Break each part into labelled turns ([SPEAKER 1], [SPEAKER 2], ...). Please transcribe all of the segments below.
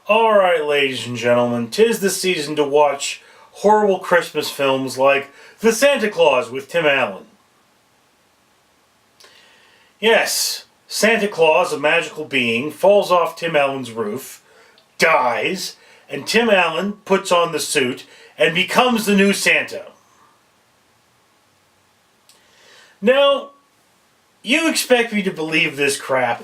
[SPEAKER 1] Alright, ladies and gentlemen, 'tis the season to watch horrible Christmas films like The Santa Claus with Tim Allen. Yes, Santa Claus, a magical being, falls off Tim Allen's roof, dies, and Tim Allen puts on the suit and becomes the new Santa. Now, you expect me to believe this crap?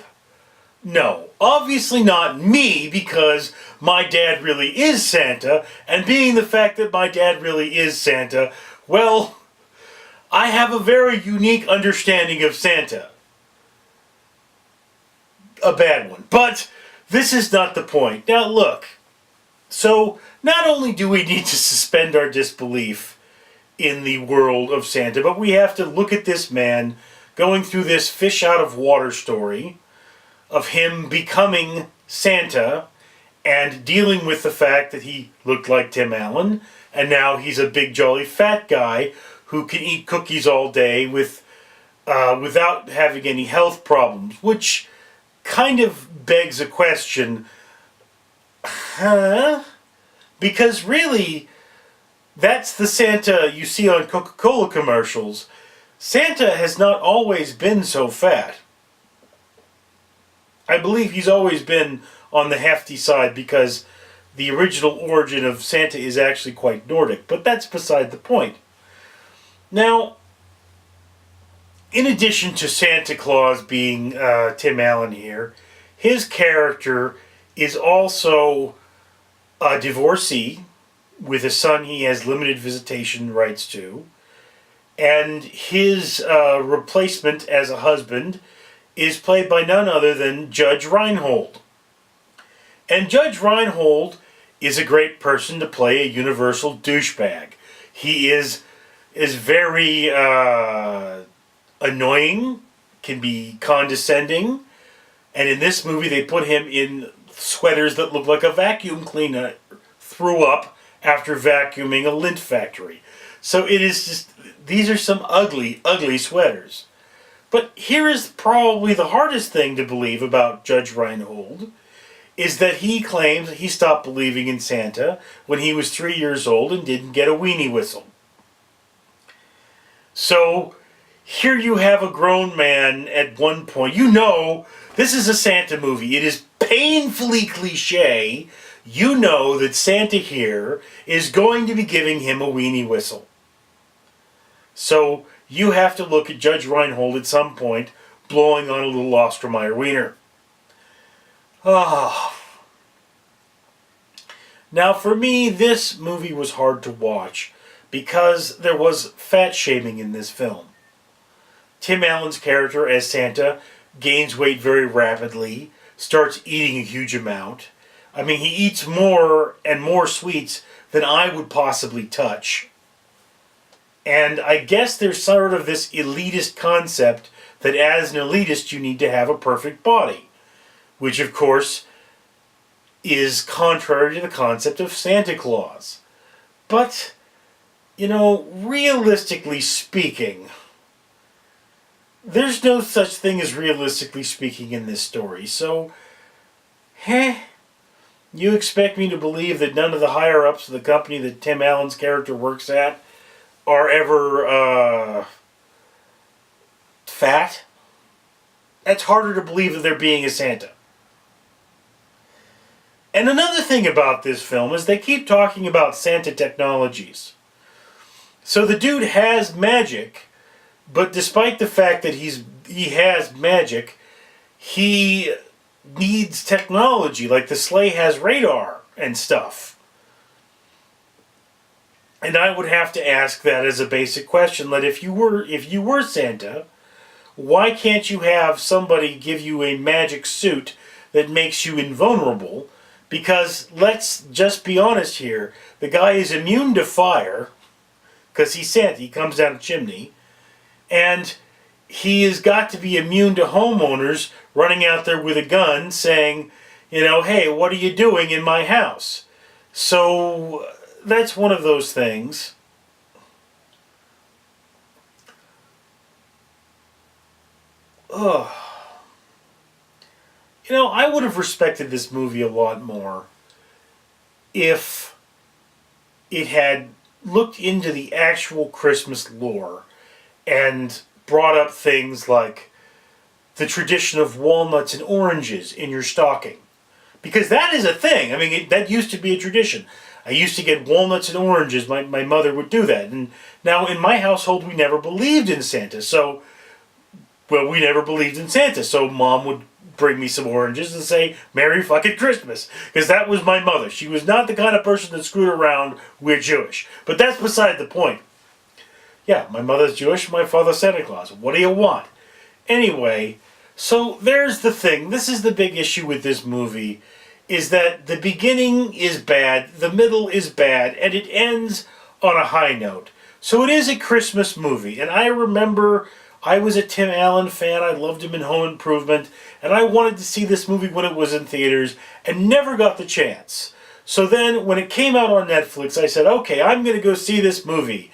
[SPEAKER 1] No, obviously not me, because my dad really is Santa, and being the fact that my dad really is Santa, well, I have a very unique understanding of Santa. A bad one. But this is not the point. Now look, so not only do we need to suspend our disbelief in the world of Santa, but we have to look at this man going through this fish out of water story of him becoming Santa and dealing with the fact that he looked like Tim Allen, and now he's a big jolly fat guy who can eat cookies all day without having any health problems, which kind of begs a question, huh? Because really, that's the Santa you see on Coca-Cola commercials. Santa has not always been so fat. I believe he's always been on the hefty side because the original origin of Santa is actually quite Nordic, but that's beside the point. Now, in addition to Santa Claus being Tim Allen here, his character is also a divorcee with a son he has limited visitation rights to, and his replacement as a husband is played by none other than Judge Reinhold. And Judge Reinhold is a great person to play a universal douchebag. He is very annoying, can be condescending, and in this movie they put him in sweaters that look like a vacuum cleaner threw up after vacuuming a lint factory. So it is just, these are some ugly, ugly sweaters. But here is probably the hardest thing to believe about Judge Reinhold, is that he claims he stopped believing in Santa when he was 3 years old and didn't get a weenie whistle. So here you have a grown man at one point. You know, this is a Santa movie. It is painfully cliche. You know that Santa here is going to be giving him a weenie whistle. So you have to look at Judge Reinhold at some point blowing on a little Ostermeyer wiener. Ah. Now for me, this movie was hard to watch because there was fat shaming in this film. Tim Allen's character as Santa gains weight very rapidly, starts eating a huge amount. I mean, he eats more and more sweets than I would possibly touch. And I guess there's sort of this elitist concept that as an elitist you need to have a perfect body, which of course is contrary to the concept of Santa Claus. But, you know, realistically speaking, there's no such thing as realistically speaking in this story, so, you expect me to believe that none of the higher-ups of the company that Tim Allen's character works at are ever, fat? That's harder to believe that they're being a Santa. And another thing about this film is they keep talking about Santa technologies. So the dude has magic, but despite the fact that he has magic, he needs technology, like the sleigh has radar and stuff. And I would have to ask that as a basic question, that if you were Santa, why can't you have somebody give you a magic suit that makes you invulnerable? Because let's just be honest here, the guy is immune to fire, because he's Santa, he comes down a chimney, and he has got to be immune to homeowners running out there with a gun saying, you know, hey, what are you doing in my house? So that's one of those things. Ugh. You know, I would have respected this movie a lot more if it had looked into the actual Christmas lore and brought up things like the tradition of walnuts and oranges in your stocking. Because that is a thing. I mean, that used to be a tradition. I used to get walnuts and oranges. My mother would do that. And now in my household, we never believed in Santa. So, well, we never believed in Santa. So Mom would bring me some oranges and say, Merry fucking Christmas. Because that was my mother. She was not the kind of person that screwed around, we're Jewish. But that's beside the point. Yeah, my mother's Jewish, my father's Santa Claus. What do you want? Anyway, so there's the thing. This is the big issue with this movie, is that the beginning is bad, the middle is bad, and it ends on a high note. So it is a Christmas movie, and I remember I was a Tim Allen fan. I loved him in Home Improvement, and I wanted to see this movie when it was in theaters, and never got the chance. So then, when it came out on Netflix, I said, okay, I'm going to go see this movie.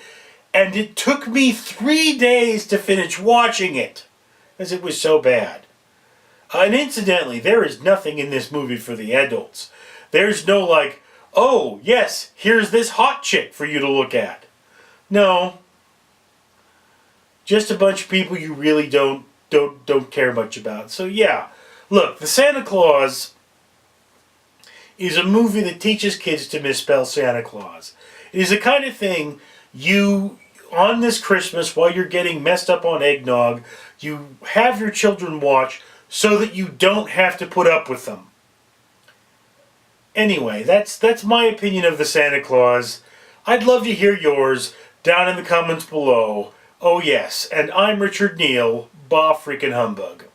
[SPEAKER 1] And it took me 3 days to finish watching it, because it was so bad. And incidentally, there is nothing in this movie for the adults. There's no like, oh, yes, here's this hot chick for you to look at. No. Just a bunch of people you really don't care much about. So yeah, look, The Santa Claus is a movie that teaches kids to misspell Santa Claus. It is the kind of thing you, on this Christmas, while you're getting messed up on eggnog, you have your children watch so that you don't have to put up with them. Anyway, that's my opinion of The Santa Claus. I'd love to hear yours down in the comments below. Oh yes, and I'm Richard Neal, bah freaking humbug.